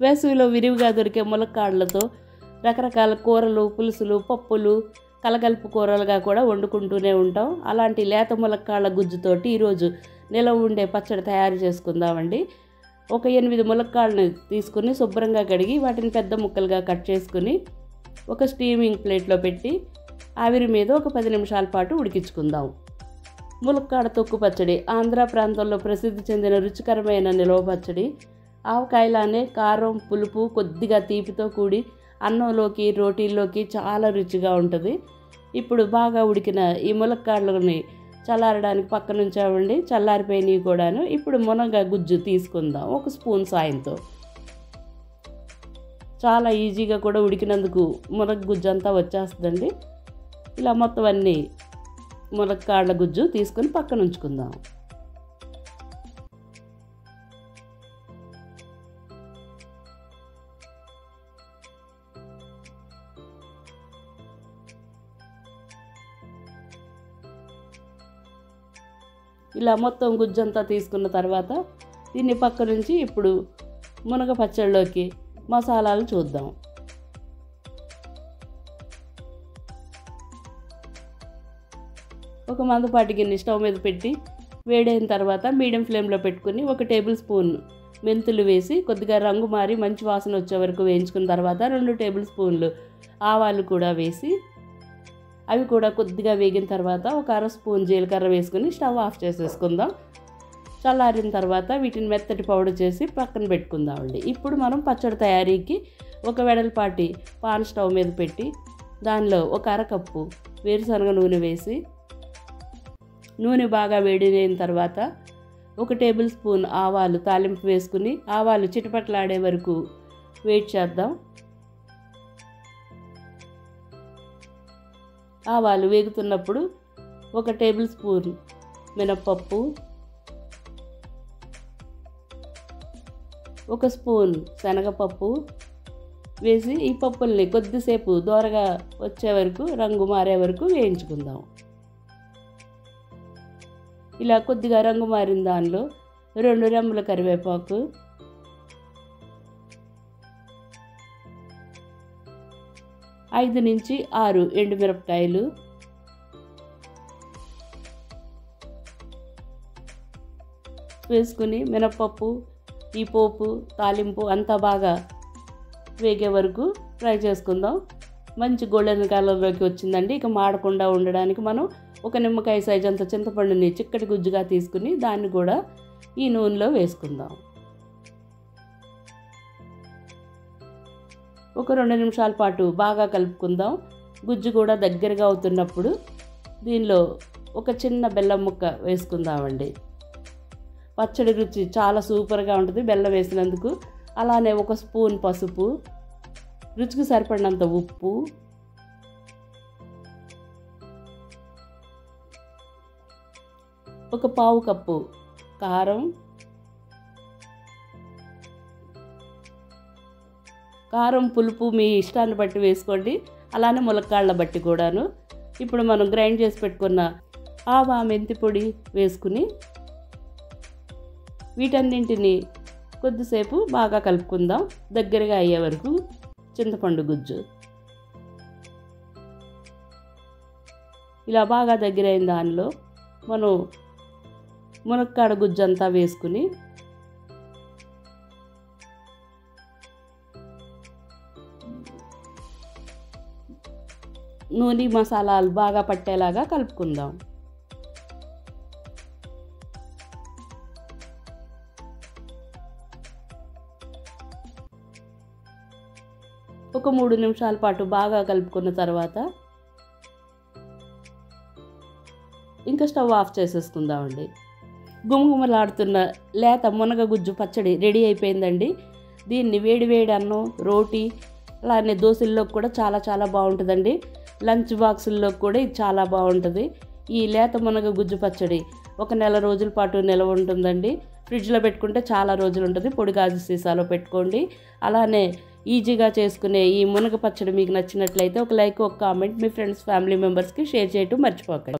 వేసవిలో విరివిగా దొరికే ములక్కాడలతో రకరకాల కూరలు, పులుసులు, పప్పులు, కలగలుపు కూరలుగా కూడా వండుకుంటూనే ఉంటాం. అలాంటి లేత ములక్కాడల గుజ్జుతోటి ఈరోజు నిలవ ఉండే పచ్చడి తయారు చేసుకుందామండి. ఒక 8 ములక్కాడలను తీసుకుని శుభ్రంగా కడిగి వాటిని పెద్ద ముక్కలుగా కట్ చేసుకుని ఒక స్టీమింగ్ ప్లేట్లో పెట్టి ఆవిరి మీద ఒక 10 నిమిషాల పాటు ఉడికించుకుందాం. ములక్కాడ తొక్కు పచ్చడి ఆంధ్ర ప్రాంతంలో ప్రసిద్ధి చెందిన రుచికరమైన నిలవ పచ్చడి. ఆవకాయలానే కారం, పులుపు, కొద్దిగా తీపితో కూడి అన్నంలోకి, రోటీల్లోకి చాలా రుచిగా ఉంటుంది. ఇప్పుడు బాగా ఉడికిన ఈ ములక్కాడలని చల్లారడానికి పక్కన ఉంచామండి. చల్లారిపోయినవి కూడాను. ఇప్పుడు మునగ గుజ్జు తీసుకుందాం ఒక స్పూన్ సాయంతో. చాలా ఈజీగా కూడా ఉడికినందుకు మునగ గుజ్జు అంతా వచ్చేస్తుందండి. ఇలా మొత్తం అన్నీ ములక్కాడల గుజ్జు తీసుకొని పక్కన ఉంచుకుందాం. ఇలా మొత్తం గుజ్జంతా తీసుకున్న తర్వాత దీన్ని పక్క నుంచి ఇప్పుడు మునగ పచ్చడిలోకి మసాలాలు చూద్దాం. ఒక మందపాటి గిన్నె స్టవ్ మీద పెట్టి వేడైన తర్వాత మీడియం ఫ్లేమ్లో పెట్టుకుని 1 టేబుల్ స్పూన్ మెంతులు వేసి కొద్దిగా రంగు మారి మంచి వాసన వచ్చే వరకు వేయించుకున్న తర్వాత 2 టేబుల్ స్పూన్లు ఆవాలు కూడా వేసి అవి కూడా కొద్దిగా వేగిన తర్వాత ఒక 1/2 స్పూన్ జీలకర్ర వేసుకుని స్టవ్ ఆఫ్ చేసేసుకుందాం. చల్లారిన తర్వాత వీటిని మెత్తటి పౌడర్ చేసి పక్కన పెట్టుకుందామండి. ఇప్పుడు మనం పచ్చడి తయారీకి ఒక వెడల్పాటి పాన్ స్టవ్ మీద పెట్టి దానిలో ఒక 1/2 కప్పు వేరుశనగ నూనె వేసి నూనె బాగా వేడిన తర్వాత 1 టేబుల్ స్పూన్ ఆవాలు తాలింపు వేసుకుని ఆవాలు చిటపట్లాడే వరకు వెయిట్ చేద్దాం. ఆవాలు వేగుతున్నప్పుడు 1 టేబుల్ స్పూన్ మినప్పప్పు, 1 స్పూన్ శనగపప్పు వేసి ఈ పప్పుల్ని కొద్దిసేపు దోరగా వచ్చే వరకు, రంగు మారే వరకు వేయించుకుందాం. ఇలా కొద్దిగా రంగు మారిన దానిలో 2 రెమ్మల కరివేపాకు, 5 నుంచి 6 ఎండుమిరపకాయలు, వేసుకుని మినప్పప్పు, ఈ పోపు, తాలింపు అంతా బాగా వేగే వరకు ఫ్రై చేసుకుందాం. మంచి గోల్డెన్ కలర్లోకి వచ్చిందండి. ఇక మాడకుండా ఉండడానికి మనం ఒక నిమ్మకాయ సైజ్ అంత చింతపండుని చిక్కటి గుజ్జుగా తీసుకుని దాన్ని కూడా ఈ నూనెలో వేసుకుందాం. ఒక 2 నిమిషాల పాటు బాగా కలుపుకుందాం. గుజ్జు కూడా దగ్గరగా అవుతున్నప్పుడు దీనిలో ఒక చిన్న బెల్లం ముక్క వేసుకుందామండి. పచ్చడి రుచి చాలా సూపర్గా ఉంటుంది బెల్లం వేసినందుకు. అలానే 1 స్పూన్ పసుపు, రుచికి సరిపడినంత ఉప్పు, ఒక 1/4 కప్పు కారం, కారం పులుపు మీ ఇష్టాన్ని బట్టి వేసుకోండి. అలానే ములక్కాళ్ళ బట్టి కూడాను. ఇప్పుడు మనం గ్రైండ్ చేసి పెట్టుకున్న ఆవా, మెంతి పొడి వేసుకుని వీటన్నింటినీ కొద్దిసేపు బాగా కలుపుకుందాం. దగ్గరగా అయ్యే వరకు చింతపండు గుజ్జు ఇలా బాగా దగ్గరైన దానిలో మనం మునక్కాడ గుజ్జు అంతా వేసుకుని నూనె మసాలాలు బాగా పట్టేలాగా కలుపుకుందాం. ఒక 3 నిమిషాల పాటు బాగా కలుపుకున్న తర్వాత ఇంకా స్టవ్ ఆఫ్ చేసేసుకుందామండి. గుమగుమలాడుతున్న లేత మునగ గుజ్జు పచ్చడి రెడీ అయిపోయిందండి. దీన్ని వేడి వేడి అన్నం, రోటీ, అలానే దోశల్లో కూడా చాలా చాలా బాగుంటుందండి. లంచ్ బాక్సుల్లో కూడా ఇది చాలా బాగుంటుంది. ఈ లేత మునగ గుజ్జు పచ్చడి 1 నెల రోజుల పాటు నిల్వ ఉంటుందండి. ఫ్రిడ్జ్లో పెట్టుకుంటే చాలా రోజులు ఉంటుంది. పొడి గాజు సీసాలో పెట్టుకోండి. అలానే ఈజీగా చేసుకునే ఈ మునగ పచ్చడి మీకు నచ్చినట్లయితే ఒక లైక్, ఒక కామెంట్ మీ ఫ్రెండ్స్, ఫ్యామిలీ మెంబర్స్కి షేర్ చేయటం మర్చిపోకండి.